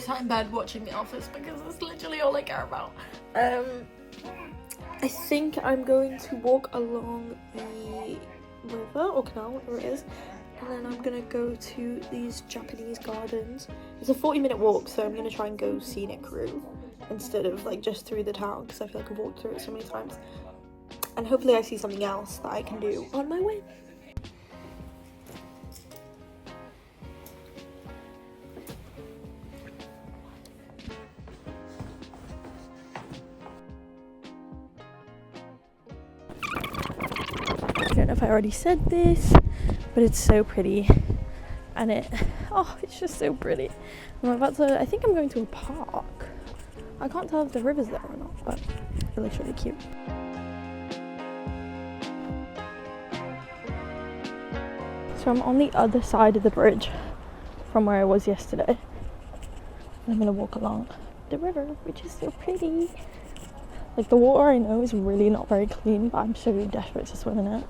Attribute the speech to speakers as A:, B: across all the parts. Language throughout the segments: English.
A: sat in bed watching The Office because it's literally all I care about. I think I'm going to walk along the river or canal, whatever it is, and then I'm gonna go to these Japanese gardens. It's a 40-minute walk, so I'm gonna try and go scenic route instead of like just through the town, because I feel like I've walked through it so many times. And hopefully I see something else that I can do on my way. I don't know if I already said this, but it's so pretty, and it's just so pretty. I think I'm going to a park. I can't tell if the river's there or not, but it looks really cute. So I'm on the other side of the bridge from where I was yesterday, and I'm gonna walk along the river, which is so pretty. Like, the water I know is really not very clean, but I'm so desperate to swim in it.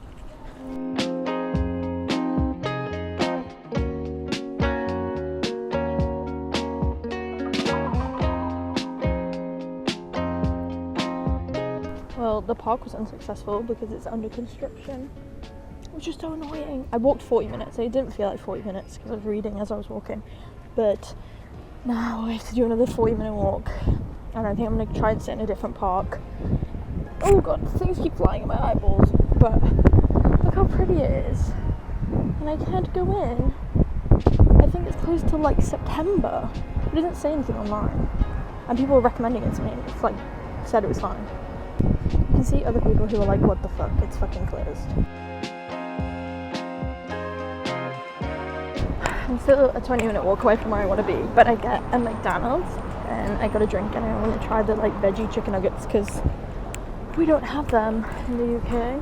A: Well, the park was unsuccessful because it's under construction, which is so annoying. I walked 40 minutes. It didn't feel like 40 minutes because I was reading as I was walking, but now I have to do another 40-minute walk, and I think I'm going to try and sit in a different park. Oh god, things keep flying in my eyeballs, but look how pretty it is, and I can't go in. I think it's closed till like September. It didn't say anything online, and people were recommending it to me. It's like said it was fine. You can see other people who are like, what the fuck, it's fucking closed. I'm still a 20-minute walk away from where I want to be, but I get a McDonald's and I got a drink, and I want to try the like veggie chicken nuggets because we don't have them in the UK.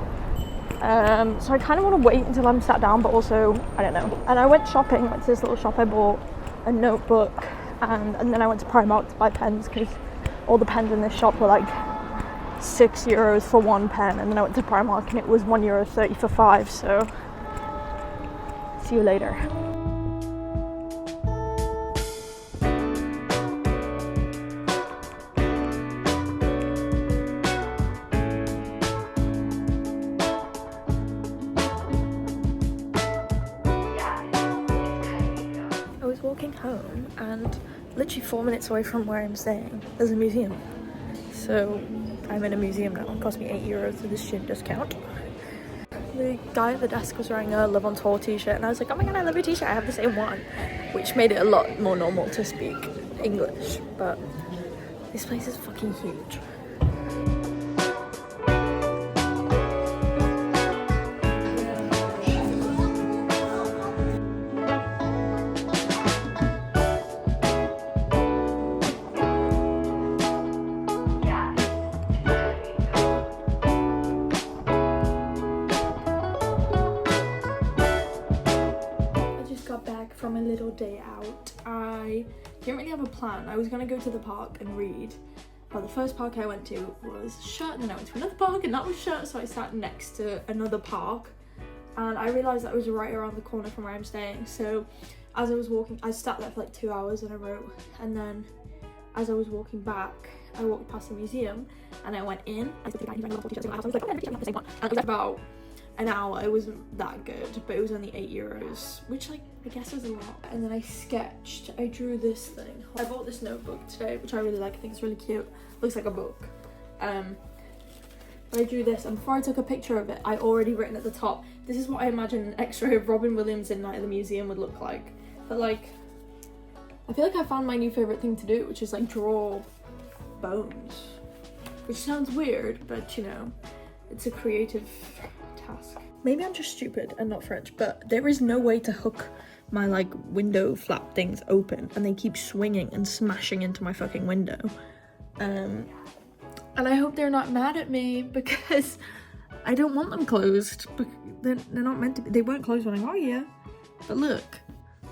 A: So I kind of want to wait until I'm sat down, but also I don't know. And I went shopping, went to this little shop. I bought a notebook, and then I went to Primark to buy pens because all the pens in this shop were like €6 for one pen, and then I went to Primark and it was €1.30 for 5. So see you later. Walking home, and literally 4 minutes away from where I'm staying there's a museum, so I'm in a museum now. It cost me €8, so this shit does count. The guy at the desk was wearing a Love on Tour t-shirt, and I was like, oh my god, I love your t-shirt, I have the same one, which made it a lot more normal to speak English. But this place is fucking huge. From a little day out. I didn't really have a plan. I was gonna go to the park and read, but the first park I went to was shut, and then I went to another park and that was shut, so I sat next to another park, and I realized that was right around the corner from where I'm staying. So as I was walking, I sat there for like 2 hours in a row, and then as I was walking back, I walked past the museum and I went in. I was like, oh, and it was about an hour. It wasn't that good, but it was only €8, which like I guess is a lot. And then I drew this thing. I bought this notebook today, which I really like. I think it's really cute. Looks like a book. But I drew this, and before I took a picture of it, I already written at the top, this is what I imagine an X-ray of Robin Williams in Night at the Museum would look like. But like, I feel like I found my new favorite thing to do, which is like draw bones, which sounds weird, but you know, it's a creative task. Maybe I'm just stupid and not French, but there is no way to hook my like window flap things open, and they keep swinging and smashing into my fucking window. And I hope they're not mad at me because I don't want them closed. They're not meant to be. They weren't closed when I got here. But look,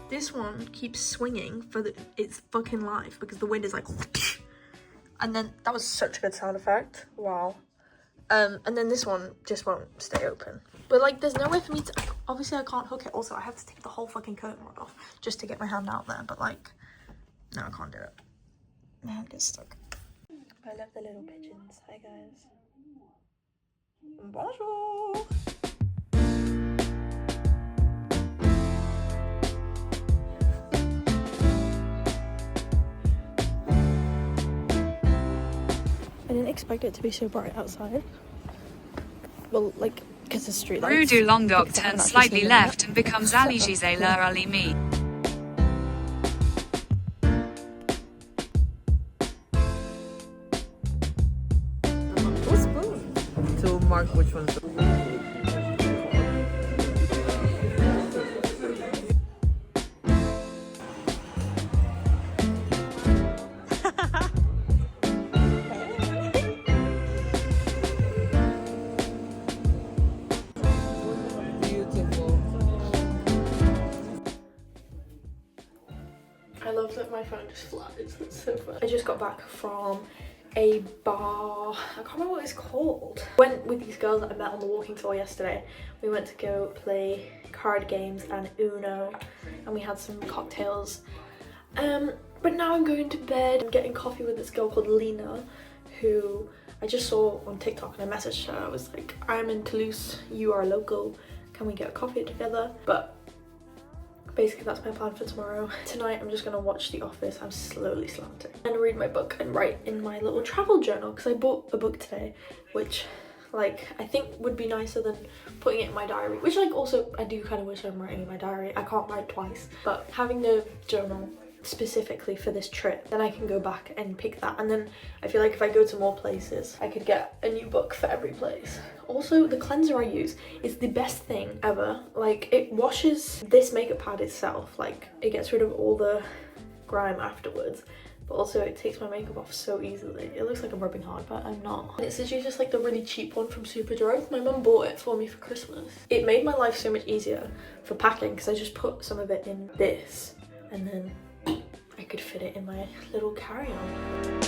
A: this one keeps swinging for its fucking life because the wind is like, and then that was such a good sound effect. Wow. And then this one just won't stay open. But like, there's no way for me to, obviously I can't hook it. Also, I have to take the whole fucking curtain rod off just to get my hand out there. But like,
B: No, I can't do it. My hand gets stuck.
A: I love the little pigeons. Hi guys.
B: Bonjour.
A: I didn't expect it to be so bright outside. Well, like, because the street lights.
C: Rue du Languedoc turns slightly left and becomes Allée Gisela Halimi.
B: To mark which one's beautiful.
A: I love that my phone just flies. It's so fun. I just got back from a bar. I can't remember what it's called. Went with these girls that I met on the walking tour yesterday. We went to go play card games and Uno, and we had some cocktails. But now I'm going to bed. I'm getting coffee with this girl called Lena, who I just saw on TikTok, and I messaged her. I was like, I'm in Toulouse, you are local, can we get a coffee together? But basically that's my plan for tomorrow. Tonight I'm just gonna watch The Office. I'm slowly slanting and read my book and write in my little travel journal, because I bought a book today, which like I think would be nicer than putting it in my diary, which like also I do kind of wish I'm writing in my diary. I can't write twice, but having the journal specifically for this trip, then I can go back and pick that, and then I feel like if I go to more places I could get a new book for every place. Also, the cleanser I use is the best thing ever. Like, it washes this makeup pad itself, like it gets rid of all the grime afterwards, but also it takes my makeup off so easily. It looks like I'm rubbing hard, but I'm not. And it's literally just like the really cheap one from Superdrug. My mum bought it for me for Christmas. It made my life so much easier for packing, because I just put some of it in this and then I could fit it in my little carry-on.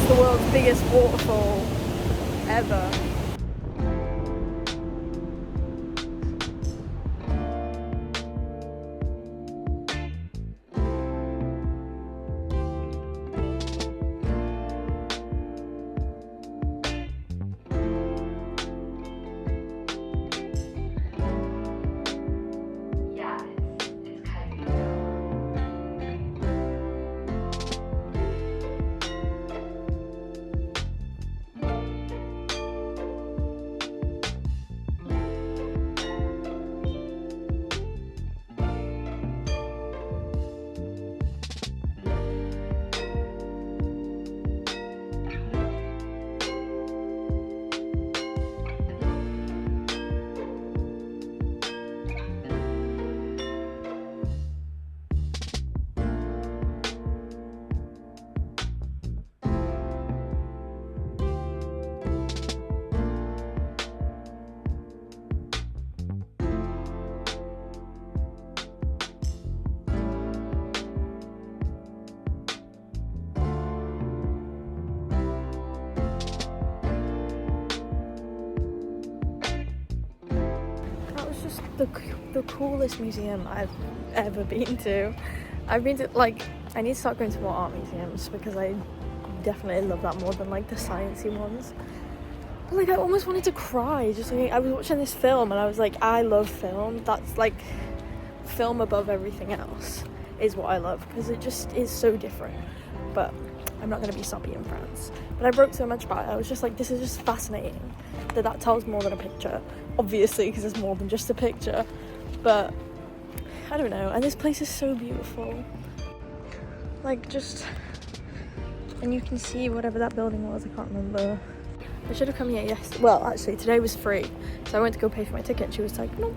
A: that's the world's biggest waterfall ever. The coolest museum I've ever been to. I've been to, like, I need to start going to more art museums because I definitely love that more than like the sciencey ones. But like I almost wanted to cry just like I was watching this film and I was like, I love film. That's like film above everything else is what I love because it just is so different. But I'm not going to be soppy in France. But I broke so much about it. I was just like, this is just fascinating that tells more than a picture. Obviously, because it's more than just a picture. But I don't know. And this place is so beautiful. Like, just... And you can see whatever that building was. I can't remember. I should have come here yesterday. Well, actually, today was free. So I went to go pay for my ticket. She was like, no,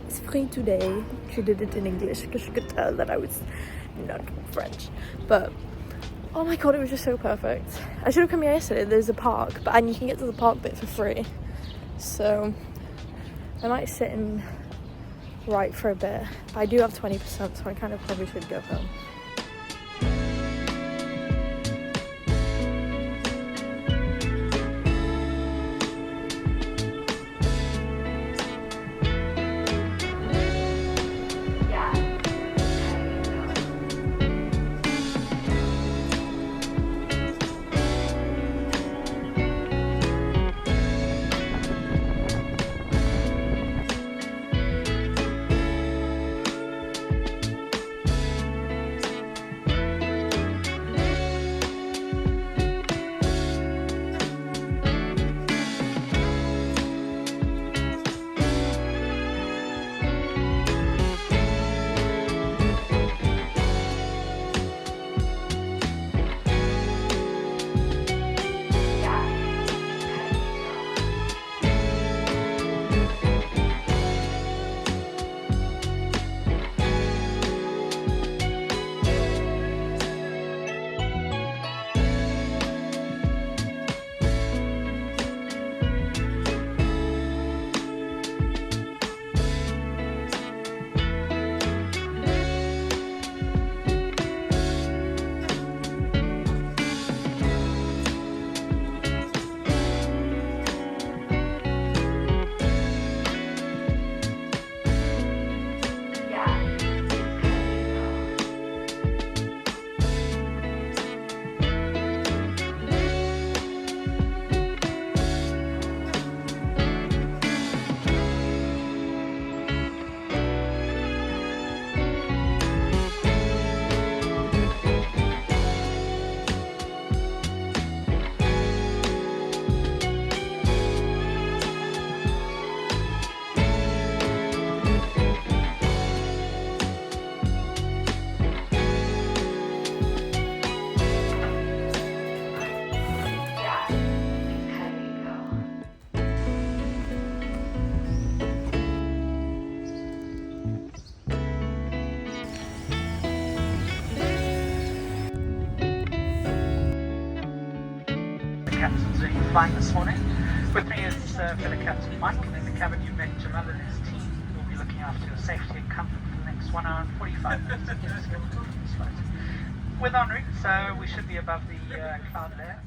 A: it's free today. She did it in English because she could tell that I was not French. But... oh my god, it was just so perfect. I should have come here yesterday. There's a park, and you can get to the park bit for free. So I might sit and write for a bit. But I do have 20%, so I kind of probably should go home.
D: Captains are flying this morning. With me is fellow Captain Mike, and in the cabin you've met Jamal and his team who will be looking after your safety and comfort for the next 1 hour and 45 minutes. With en route, so we should be above the cloud layer.